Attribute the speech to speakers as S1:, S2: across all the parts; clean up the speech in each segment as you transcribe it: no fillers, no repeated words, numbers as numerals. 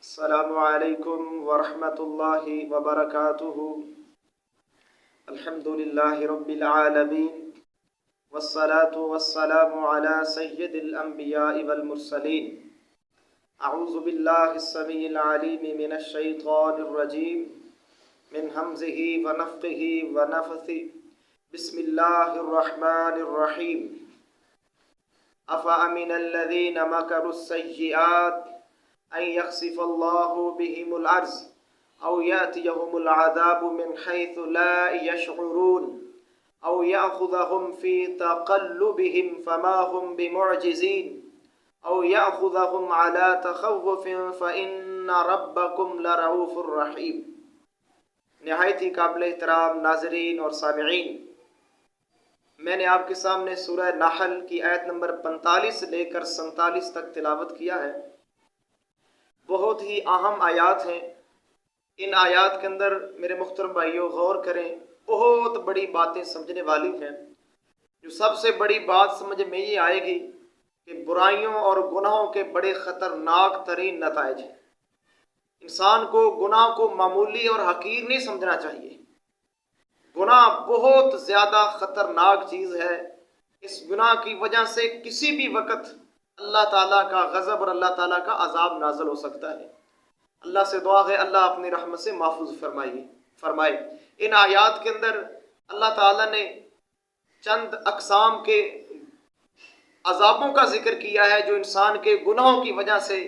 S1: السلام علیکم ورحمۃ اللہ وبرکاتہ۔ الحمد للہ رب العالمین والصلاة والسلام علی سید الانبیاء والمرسلین۔ اعوذ باللہ السمیع العلیم من الشیطان الرجیم من ہمزہ ونفخہ ونفثہ۔ بسم اللہ الرحمن الرحیم۔ افامن الذین مکروا السیئات ان یخسف اللہ بہم الارض او یاتیہم العذاب من حیث لا یشعرون او یأخذہم فی تقلبہم فما ہم بمعجزین او یأخذہم علی تخوف فإن ربکم لرؤوف رحیم۔ نہایت ہی قابل احترام ناظرین اور سامعین، میں نے آپ کے سامنے سورہ نحل کی آیت نمبر 45 سے لے کر 47 تک تلاوت کیا ہے۔ بہت ہی اہم آیات ہیں۔ ان آیات کے اندر میرے محترم بھائیوں غور کریں، بہت بڑی باتیں سمجھنے والی ہیں۔ جو سب سے بڑی بات سمجھ میں یہ آئے گی کہ برائیوں اور گناہوں کے بڑے خطرناک ترین نتائج ہیں۔ انسان کو گناہ کو معمولی اور حقیر نہیں سمجھنا چاہیے۔ گناہ بہت زیادہ خطرناک چیز ہے۔ اس گناہ کی وجہ سے کسی بھی وقت اللہ تعالیٰ کا غضب اور اللہ تعالیٰ کا عذاب نازل ہو سکتا ہے۔ اللہ سے دعا ہے اللہ اپنی رحمت سے محفوظ فرمائے۔ ان آیات کے اندر اللہ تعالیٰ نے چند اقسام کے عذابوں کا ذکر کیا ہے جو انسان کے گناہوں کی وجہ سے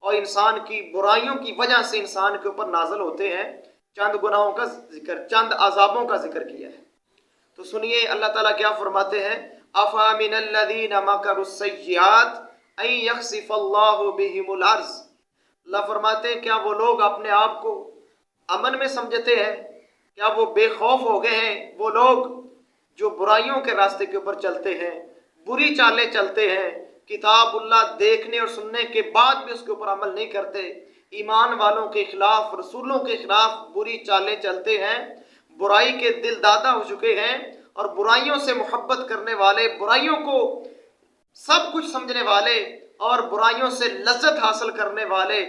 S1: اور انسان کی برائیوں کی وجہ سے انسان کے اوپر نازل ہوتے ہیں۔ چند گناہوں کا ذکر، چند عذابوں کا ذکر کیا ہے۔ تو سنیے اللہ تعالیٰ کیا فرماتے ہیں۔ افامن الذین مکروا السیئات ان یخسف اللہ بہم الارض۔ اللہ فرماتے ہیں کیا وہ لوگ اپنے آپ کو امن میں سمجھتے ہیں؟ کیا وہ بے خوف ہو گئے ہیں؟ وہ لوگ جو برائیوں کے راستے کے اوپر چلتے ہیں، بری چالیں چلتے ہیں، کتاب اللہ دیکھنے اور سننے کے بعد بھی اس کے اوپر عمل نہیں کرتے، ایمان والوں کے خلاف، رسولوں کے خلاف بری چالیں چلتے ہیں، برائی کے دل دادا ہو چکے ہیں اور برائیوں سے محبت کرنے والے، برائیوں کو سب کچھ سمجھنے والے اور برائیوں سے لذت حاصل کرنے والے،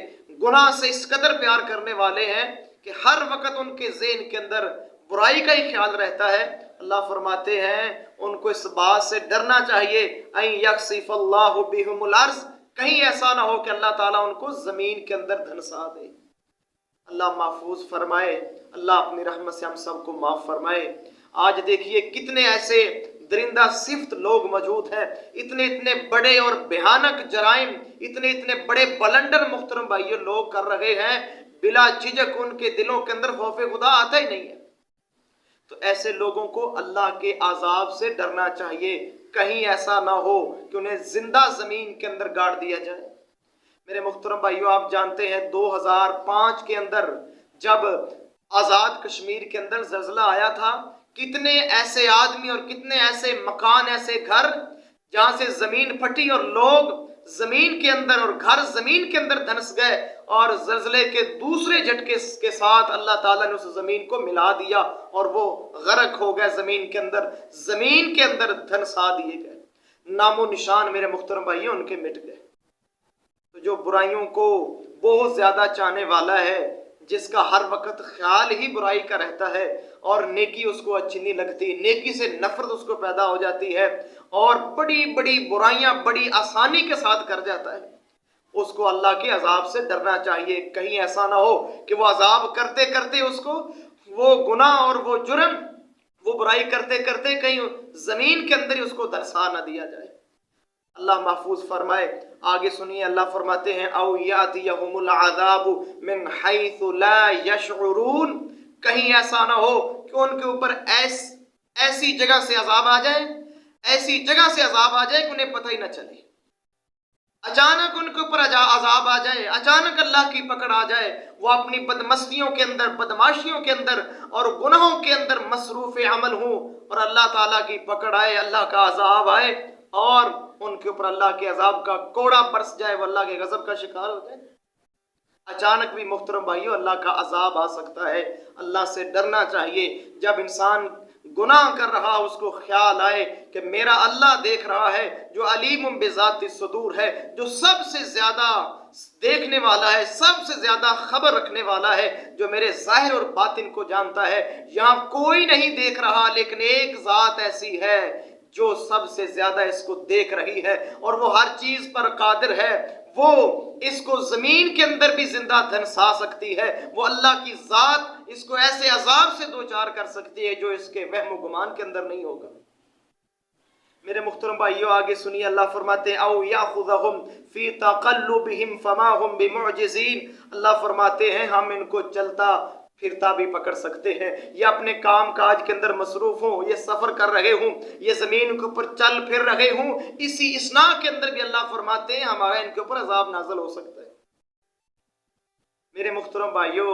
S1: گناہ سے اس قدر پیار کرنے والے ہیں کہ ہر وقت ان کے ذہن کے اندر برائی کا ہی خیال رہتا ہے۔ اللہ فرماتے ہیں ان کو اس بات سے ڈرنا چاہیے ان یخسف اللہ بہم الارض، کہیں ایسا نہ ہو کہ اللہ تعالیٰ ان کو زمین کے اندر دھنسا دے۔ اللہ محفوظ فرمائے، اللہ اپنی رحمت سے ہم سب کو معاف فرمائے۔ آج دیکھیے کتنے ایسے درندہ صفت لوگ موجود ہیں، اتنے بڑے اور بھیانک جرائم، اتنے بڑے بلنڈر محترم بھائیوں لوگ کر رہے ہیں، بلا جھجک ان کے دلوں کے اندر خوف خدا آتا ہی نہیں ہے۔ تو ایسے لوگوں کو اللہ کے عذاب سے ڈرنا چاہیے، کہیں ایسا نہ ہو کہ انہیں زندہ زمین کے اندر گاڑ دیا جائے۔ میرے محترم بھائیوں آپ جانتے ہیں 2005 کے اندر جب آزاد کشمیر کے اندر زلزلہ آیا تھا، کتنے ایسے آدمی اور کتنے ایسے مکان، ایسے گھر جہاں سے زمین پھٹی اور لوگ زمین کے اندر اور گھر زمین کے اندر دھنس گئے، اور زلزلے کے دوسرے جھٹکے کے ساتھ اللہ تعالیٰ نے اس زمین کو ملا دیا اور وہ غرق ہو گئے زمین کے اندر دھنسا دیے گئے، نام و نشان میرے محترم بھائیوں ان کے مٹ گئے۔ تو جو برائیوں کو بہت زیادہ چاہنے والا ہے، جس کا ہر وقت خیال ہی برائی کا رہتا ہے اور نیکی اس کو اچھی نہیں لگتی، نیکی سے نفرت اس کو پیدا ہو جاتی ہے اور بڑی بڑی برائیاں بڑی آسانی کے ساتھ کر جاتا ہے، اس کو اللہ کے عذاب سے ڈرنا چاہیے۔ کہیں ایسا نہ ہو کہ وہ عذاب کرتے کرتے اس کو وہ گناہ اور وہ جرم، وہ برائی کرتے کرتے کہیں زمین کے اندر ہی اس کو دھنسا نہ دیا جائے۔ اللہ محفوظ فرمائے۔ آگے سنیے اللہ فرماتے ہیں او یاتیہم العذاب من حیث لا یشعرون، کہیں ایسا نہ ہو کہ ان کے اوپر ایسی جگہ سے عذاب آ جائے، ایسی جگہ سے عذاب آ جائے کہ انہیں پتہ ہی نہ چلے، اچانک ان کے اوپر عذاب آ جائے، اچانک اللہ کی پکڑ آ جائے، وہ اپنی بدمستیوں کے اندر، بدماشیوں کے اندر اور گناہوں کے اندر مصروف عمل ہوں اور اللہ تعالیٰ کی پکڑ آئے، اللہ کا عذاب آئے اور ان کے اوپر اللہ کے عذاب کا کوڑا برس جائے، وہ اللہ کے غضب کا شکار ہو جائے۔ اچانک بھی محترم بھائیوں اللہ کا عذاب آ سکتا ہے۔ اللہ سے ڈرنا چاہیے۔ جب انسان گناہ کر رہا اس کو خیال آئے کہ میرا اللہ دیکھ رہا ہے، جو علیم بذات الصدور ہے، جو سب سے زیادہ دیکھنے والا ہے، سب سے زیادہ خبر رکھنے والا ہے، جو میرے ظاہر اور باطن کو جانتا ہے۔ یہاں کوئی نہیں دیکھ رہا، لیکن ایک ذات ایسی ہے جو سب سے زیادہ اس کو دیکھ رہی ہے، اور وہ ہر چیز پر قادر ہے۔ وہ اس کو زمین کے اندر بھی زندہ دھنسا سکتی ہے۔ وہ اللہ کی ذات اس کو ایسے عذاب سے دوچار کر سکتی ہے جو اس کے وہم و گمان کے اندر نہیں ہوگا۔ میرے محترم بھائیوں، آگے سنیے، اللہ فرماتے ہیں او یاخذہم فی تقلبہم فما ہم بمعجزین۔ اللہ فرماتے ہیں ہم ان کو چلتا پھرتا بھی پکڑ سکتے ہیں، یا اپنے کام کاج کے اندر مصروف ہوں، یہ سفر کر رہے ہوں، یہ زمین کے اوپر چل پھر رہے ہوں، اسی اسنا کے اندر بھی اللہ فرماتے ہیں ہمارا ان کے اوپر عذاب نازل ہو سکتا ہے۔ میرے محترم بھائیوں،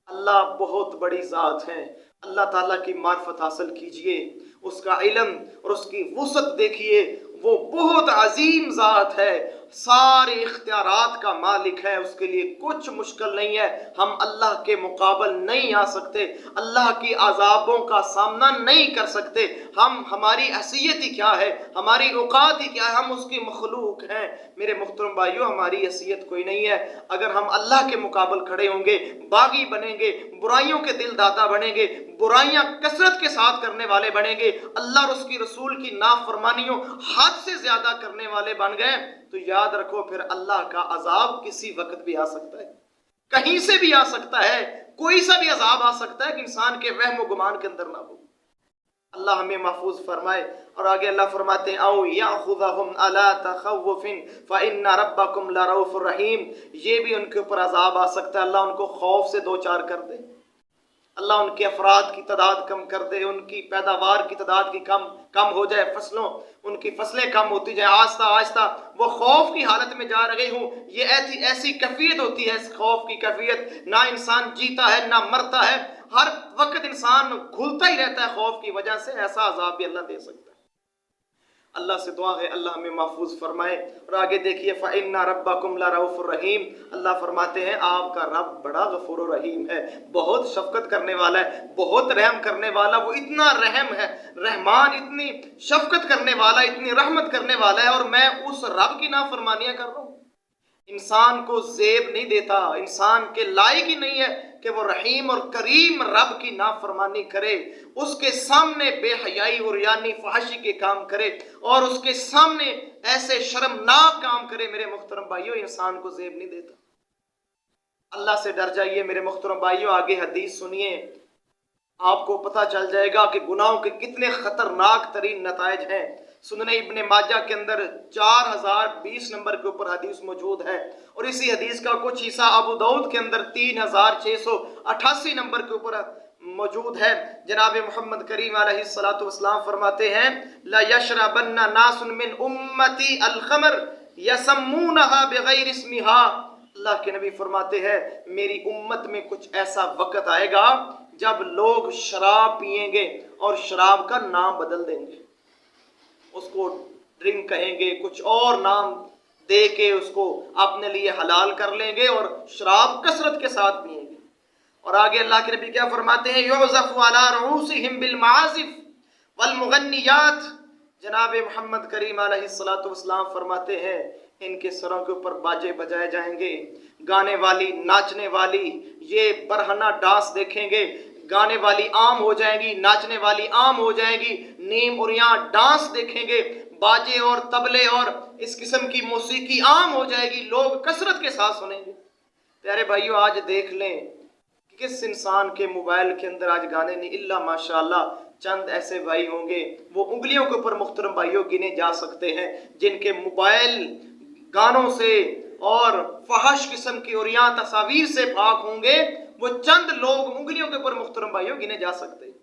S1: اللہ بہت بڑی ذات ہے۔ اللہ تعالیٰ کی معرفت حاصل کیجئے، اس کا علم اور اس کی وسعت دیکھیے، وہ بہت عظیم ذات ہے، سارے اختیارات کا مالک ہے، اس کے لیے کچھ مشکل نہیں ہے۔ ہم اللہ کے مقابل نہیں آ سکتے، اللہ کی عذابوں کا سامنا نہیں کر سکتے۔ ہماری حیثیت ہی کیا ہے، ہماری اوقات ہی کیا ہے، ہم اس کی مخلوق ہیں۔ میرے محترم بھائیوں، ہماری حیثیت کوئی نہیں ہے۔ اگر ہم اللہ کے مقابل کھڑے ہوں گے، باغی بنیں گے، برائیوں کے دل دادا بنیں گے، برائیاں کثرت کے ساتھ کرنے والے بنیں گے، اللہ اور اس کی رسول کی نافرمانیوں حد سے زیادہ کرنے والے بن گئے، تو یاد رکھو پھر اللہ کا عذاب کسی وقت بھی آ سکتا ہے، کہیں سے بھی آ سکتا ہے، کوئی سا بھی عذاب آ سکتا ہے کہ انسان کے وہم و گمان کے اندر نہ ہو۔ اللہ ہمیں محفوظ فرمائے۔ اور آگے اللہ فرماتے ہیں او یاخذہم علی تخوف فإن ربکم لرؤوف رحیم۔ یہ بھی ان کے اوپر عذاب آ سکتا ہے، اللہ ان کو خوف سے دوچار کر دے، اللہ ان کے افراد کی تعداد کم کر دے، ان کی پیداوار کی تعداد کی کم ہو جائے، ان کی فصلیں کم ہوتی جائیں، آہستہ آہستہ وہ خوف کی حالت میں جا رہے ہوں۔ یہ ایسی کیفیت ہوتی ہے، اس خوف کی کیفیت، نہ انسان جیتا ہے نہ مرتا ہے، ہر وقت انسان گھلتا ہی رہتا ہے خوف کی وجہ سے۔ ایسا عذاب بھی اللہ دے سکتا ہے۔ اللہ سے دعا ہے اللہ ہمیں محفوظ فرمائے۔ اور آگے دیکھیے فإن ربکم لرؤوف رحیم۔ اللہ فرماتے ہیں آپ کا رب بڑا غفور و رحیم ہے، بہت شفقت کرنے والا ہے، بہت رحم کرنے والا۔ وہ اتنا رحم ہے، رحمان، اتنی شفقت کرنے والا، اتنی رحمت کرنے والا ہے، اور میں اس رب کی نافرمانیاں کر رہا ہوں۔ انسان کو زیب نہیں دیتا، انسان کے لائق ہی نہیں ہے کہ وہ رحیم اور کریم رب کی نافرمانی کرے، اس کے سامنے بے حیائی اور یعنی فحشی کے کام کرے، اور اس کے سامنے ایسے شرمناک کام کرے۔ میرے محترم بھائیوں، انسان کو زیب نہیں دیتا۔ اللہ سے ڈر جائیے میرے محترم بھائیوں۔ آگے حدیث سنیے، آپ کو پتہ چل جائے گا کہ گناہوں کے کتنے خطرناک ترین نتائج ہیں۔ سنن ابن ماجہ کے اندر 4020 نمبر کے اوپر حدیث موجود ہے، اور اسی حدیث کا کچھ حصہ ابو داؤد کے اندر 3688 نمبر کے اوپر موجود ہے۔ جناب محمد کریم علیہ السلام فرماتے ہیں لا یشربن ناس من امتی الخمر یسمونها بغیر اسمها۔ اللہ کے نبی فرماتے ہیں میری امت میں کچھ ایسا وقت آئے گا جب لوگ شراب پیئیں گے اور شراب کا نام بدل دیں گے، اس کو ڈرنک کہیں گے، کچھ اور نام دے کے اس کو اپنے لیے حلال کر لیں گے، اور شراب کثرت کے ساتھ پئیں گے۔ اور آگے اللہ کے نبی کیا فرماتے ہیں یعزف علی رؤوسہم بالمعازف والمغنیات۔ جناب محمد کریم علیہ السلام فرماتے ہیں ان کے سروں کے اوپر باجے بجائے جائیں گے، گانے والی، ناچنے والی، یہ برہنہ ڈانس دیکھیں گے، گانے والی عام ہو جائیں گی، ناچنے والی عام ہو جائیں گی، نیم اور یہاں ڈانس دیکھیں گے، باجے اور طبلے اور اس قسم کی موسیقی عام ہو جائے گی، لوگ کثرت کے ساتھ سنیں گے۔ پیارے بھائیو، آج دیکھ لیں کہ کس انسان کے موبائل کے اندر آج گانے نہیں، اللہ ماشاءاللہ چند ایسے بھائی ہوں گے، وہ انگلیوں کے اوپر محترم بھائیوں گنے جا سکتے ہیں، جن کے موبائل گانوں سے اور فحش قسم کی اور یہاں تصاویر سے پاک ہوں گے، وہ چند لوگ انگلیوں کے اوپر محترم بھائیوں گنے جا سکتے ہیں۔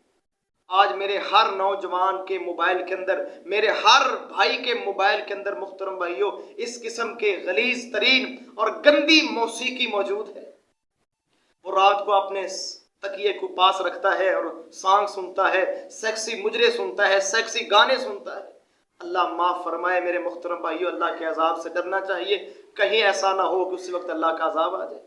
S1: آج میرے ہر نوجوان کے موبائل کے اندر، میرے ہر بھائی کے موبائل کے اندر محترم بھائیوں اس قسم کے غلیظ ترین اور گندی موسیقی موجود ہے۔ وہ رات کو اپنے تکیے کو پاس رکھتا ہے اور سانگ سنتا ہے، سیکسی مجرے سنتا ہے، سیکسی گانے سنتا ہے۔ اللہ معاف فرمائے میرے محترم بھائیوں، اللہ کے عذاب سے ڈرنا چاہیے، کہیں ایسا نہ ہو کہ اسی وقت اللہ کا عذاب آ جائے۔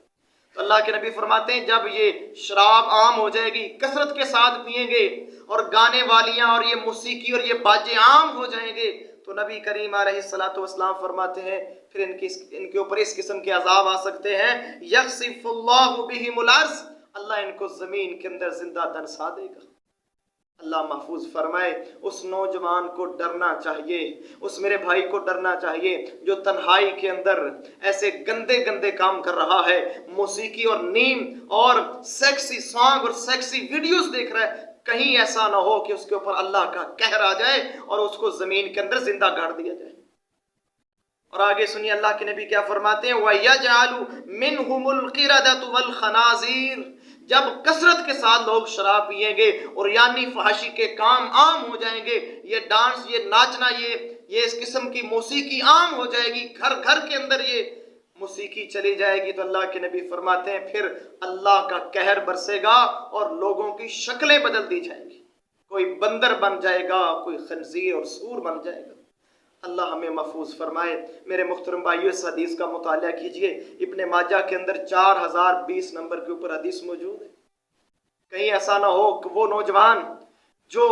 S1: تو اللہ کے نبی فرماتے ہیں جب یہ شراب عام ہو جائے گی، کثرت کے ساتھ پئیں گے، اور گانے والیاں اور یہ موسیقی اور یہ باجے عام ہو جائیں گے، تو نبی کریم علیہ الصلوۃ والسلام فرماتے ہیں پھر ان کے اوپر اس قسم کے عذاب آ سکتے ہیں، یخسف اللہ بہم الارض، اللہ ان کو زمین کے اندر زندہ دنسا دے گا۔ اللہ محفوظ فرمائے۔ اس نوجوان کو ڈرنا چاہیے، اس میرے بھائی کو ڈرنا چاہیے جو تنہائی کے اندر ایسے گندے گندے کام کر رہا ہے، موسیقی اور نیم اور سیکسی سانگ اور سیکسی ویڈیوز دیکھ رہا ہے، کہیں ایسا نہ ہو کہ اس کے اوپر اللہ کا قہر آ جائے اور اس کو زمین کے اندر زندہ گاڑ دیا جائے۔ اور آگے سنیے اللہ کے نبی کیا فرماتے ہیں، وَيَجْعَلُ مِنْهُمُ الْقِرَدَةُ وَالْخَنَازِيرَ، جب کثرت کے ساتھ لوگ شراب پیئیں گے اور یعنی فحاشی کے کام عام ہو جائیں گے، یہ ڈانس، یہ ناچنا، یہ اس قسم کی موسیقی عام ہو جائے گی، گھر گھر کے اندر یہ موسیقی چلی جائے گی، تو اللہ کے نبی فرماتے ہیں پھر اللہ کا قہر برسے گا اور لوگوں کی شکلیں بدل دی جائیں گی، کوئی بندر بن جائے گا، کوئی خنزیر اور سور بن جائے گا۔ اللہ ہمیں محفوظ فرمائے۔ میرے محترم بھائیو، اس حدیث کا مطالعہ کیجئے، ابن ماجہ کے اندر 4020 نمبر کے اوپر حدیث موجود ہے۔ کہیں ایسا نہ ہو کہ وہ نوجوان جو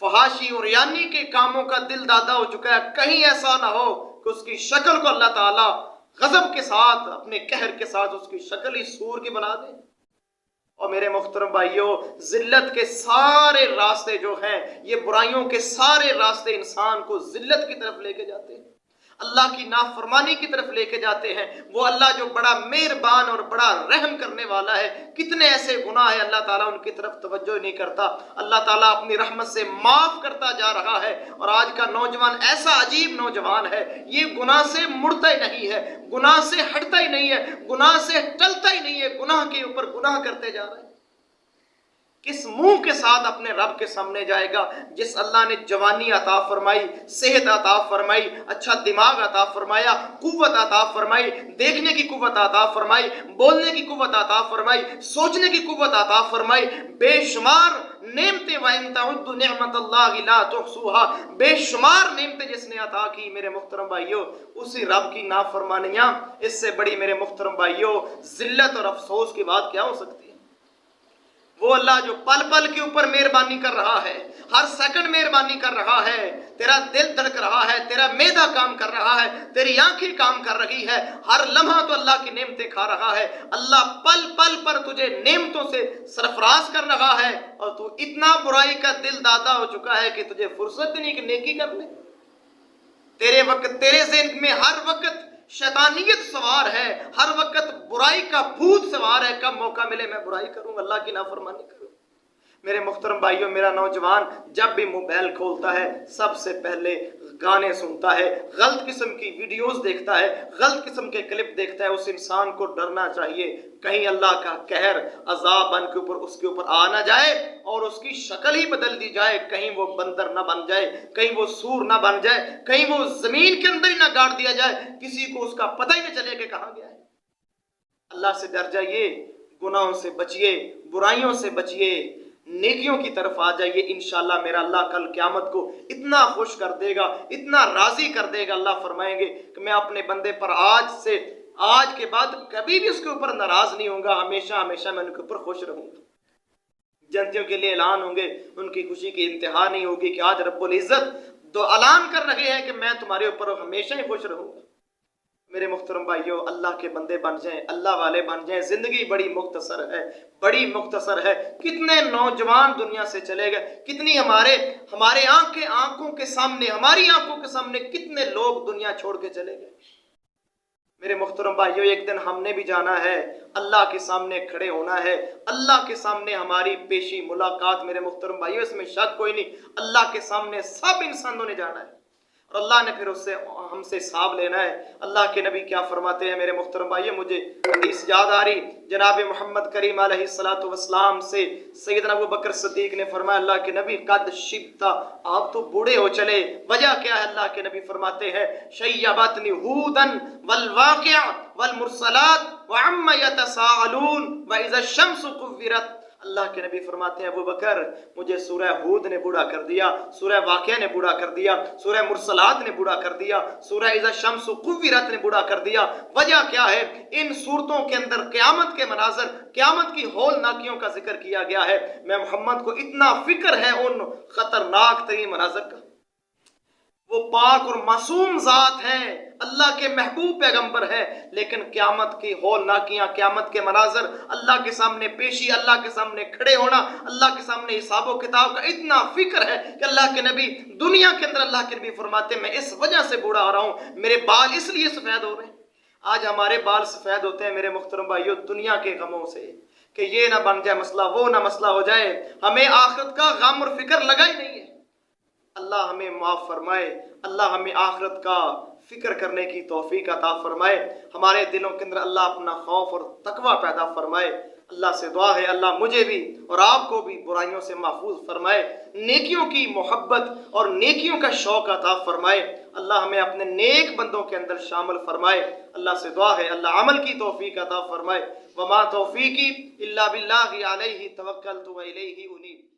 S1: فحاشی اور یعنی کے کاموں کا دل دادا ہو چکا ہے، کہیں ایسا نہ ہو کہ اس کی شکل کو اللہ تعالیٰ غضب کے ساتھ، اپنے قہر کے ساتھ اس کی شکل ہی سور کی بنا دے۔ اور میرے محترم بھائیوں، ذلت کے سارے راستے جو ہیں، یہ برائیوں کے سارے راستے انسان کو ذلت کی طرف لے کے جاتے ہیں، اللہ کی نافرمانی کی طرف لے کے جاتے ہیں۔ وہ اللہ جو بڑا مہربان اور بڑا رحم کرنے والا ہے، کتنے ایسے گناہ ہیں اللہ تعالیٰ ان کی طرف توجہ نہیں کرتا، اللہ تعالیٰ اپنی رحمت سے معاف کرتا جا رہا ہے۔ اور آج کا نوجوان ایسا عجیب نوجوان ہے، یہ گناہ سے مڑتا ہی نہیں ہے، گناہ سے ہٹتا ہی نہیں ہے، گناہ سے ٹلتا ہی نہیں ہے، گناہ کے اوپر گناہ کرتے جا رہے ہیں۔ کس منہ کے ساتھ اپنے رب کے سامنے جائے گا جس اللہ نے جوانی عطا فرمائی، صحت عطا فرمائی، اچھا دماغ عطا فرمایا، قوت عطا فرمائی، دیکھنے کی قوت عطا فرمائی، بولنے کی قوت عطا فرمائی، سوچنے کی قوت عطا فرمائی، بے شمار نعمتیں، وَإِن تَعُدُّوا نِعْمَتَ اللَّهِ لَا تُحْصُوهَا، بے شمار نعمتیں جس نے عطا کی میرے محترم بھائیوں، اسی رب کی نافرمانیاں، اس سے بڑی میرے محترم بھائیوں ذلت اور افسوس کی بات کیا ہو سکتی ہے؟ وہ اللہ جو پل پل کے اوپر مہربانی کر رہا ہے، ہر سیکنڈ مہربانی کر رہا ہے، تیرا دل دھڑک رہا ہے، تیرا معدہ کام کر رہا ہے، تیری آنکھیں کام کر رہی ہے، ہر لمحہ تو اللہ کی نعمتیں کھا رہا ہے، اللہ پل پل پر تجھے نعمتوں سے سرفراز کر رہا ہے، اور تو اتنا برائی کا دل دادا ہو چکا ہے کہ تجھے فرصت نہیں کہ نیکی کر لے۔ تیرے ذہن میں ہر وقت شیطانیت سوار ہے، ہر وقت برائی کا بھوت سوار ہے، کب موقع ملے میں برائی کروں، اللہ کی نافرمانی کروں۔ میرے محترم بھائیوں، میرا نوجوان جب بھی موبائل کھولتا ہے سب سے پہلے گانے سنتا ہے، غلط قسم کی ویڈیوز دیکھتا ہے، غلط قسم کے کلپ دیکھتا ہے۔ اس انسان کو ڈرنا چاہیے کہیں اللہ کا قہر عذاب بن کے اوپر اس کے اوپر آ نہ جائے اور اس کی شکل ہی بدل دی جائے، کہیں وہ بندر نہ بن جائے، کہیں وہ سور نہ بن جائے، کہیں وہ زمین کے اندر ہی نہ گاڑ دیا جائے، کسی کو اس کا پتہ ہی نہ چلے کہ کہاں گیا ہے۔ اللہ سے ڈر جائیے، گناہوں سے بچیے، برائیوں سے بچیے، نیکیوں کی طرف آ جائیے، انشاءاللہ میرا اللہ کل قیامت کو اتنا خوش کر دے گا، اتنا راضی کر دے گا، اللہ فرمائیں گے کہ میں اپنے بندے پر آج کے بعد کبھی بھی اس کے اوپر ناراض نہیں ہوں گا، ہمیشہ ہمیشہ میں ان کے اوپر خوش رہوں گا۔ جنتیوں کے لیے اعلان ہوں گے، ان کی خوشی کی انتہا نہیں ہوگی کہ آج رب العزت تو اعلان کر رہے ہیں کہ میں تمہارے اوپر ہمیشہ ہی خوش رہوں گا۔ میرے محترم بھائیوں، اللہ کے بندے بن جائیں، اللہ والے بن جائیں، زندگی بڑی مختصر ہے، بڑی مختصر ہے۔ کتنے نوجوان دنیا سے چلے گئے، کتنی ہمارے آنکھوں کے سامنے، ہماری آنکھوں کے سامنے کتنے لوگ دنیا چھوڑ کے چلے گئے۔ میرے محترم بھائیوں، ایک دن ہم نے بھی جانا ہے، اللہ کے سامنے کھڑے ہونا ہے، اللہ کے سامنے ہماری پیشی ملاقات۔ میرے محترم بھائیوں، اس میں شک کوئی نہیں، اللہ کے سامنے سب انسانوں نے جانا ہے اور اللہ نے پھر ہم سے حساب لینا ہے۔ اللہ کے نبی کیا فرماتے ہیں میرے محترم بھائیوں؟ مجھے حدیث یاد آ رہی، جناب محمد کریم علیہ الصلوۃ والسلام سے سیدنا ابو بکر صدیق نے فرمایا، اللہ کے نبی قد شبتا، آپ تو بوڑھے ہو چلے، وجہ کیا ہے؟ اللہ کے نبی فرماتے ہیں، شیبتنی ہودا والواقع والمرسلات وعما یتساءلون واذا الشمس كورت۔ اللہ کے نبی فرماتے ہیں، ابو بکر مجھے سورہ ہود نے بوڑھا کر دیا، سورہ واقعہ نے بوڑھا کر دیا، سورہ مرسلات نے بوڑھا کر دیا، سورہ اذا الشمس کورت نے بوڑھا کر دیا۔ وجہ کیا ہے؟ ان صورتوں کے اندر قیامت کے مناظر، قیامت کی ہولناکیوں کا ذکر کیا گیا ہے۔ میں محمد کو اتنا فکر ہے ان خطرناک ترین مناظر کا۔ وہ پاک اور معصوم ذات ہے، اللہ کے محبوب پیغمبر ہے، لیکن قیامت کی ہولناکیاں، قیامت کے مناظر، اللہ کے سامنے پیشی، اللہ کے سامنے کھڑے ہونا، اللہ کے سامنے حساب و کتاب کا اتنا فکر ہے کہ اللہ کے نبی دنیا کے اندر، اللہ کے نبی فرماتے ہیں میں اس وجہ سے بوڑھا ہو رہا ہوں، میرے بال اس لیے سفید ہو رہے ہیں۔ آج ہمارے بال سفید ہوتے ہیں میرے محترم بھائیو دنیا کے غموں سے، کہ یہ نہ بن جائے مسئلہ، وہ نہ مسئلہ ہو جائے، ہمیں آخرت کا غم اور فکر لگا ہی نہیں ہے۔ اللہ ہمیں معاف فرمائے، اللہ ہمیں آخرت کا فکر کرنے کی توفیق عطا فرمائے، ہمارے دلوں کے اندر اللہ اپنا خوف اور تقوی پیدا فرمائے۔ اللہ سے دعا ہے اللہ مجھے بھی اور آپ کو بھی برائیوں سے محفوظ فرمائے، نیکیوں کی محبت اور نیکیوں کا شوق عطا فرمائے، اللہ ہمیں اپنے نیک بندوں کے اندر شامل فرمائے۔ اللہ سے دعا ہے اللہ عمل کی توفیق عطا فرمائے۔ وما توفیقی الا باللہ علیہ توکلت و الیہ انیب۔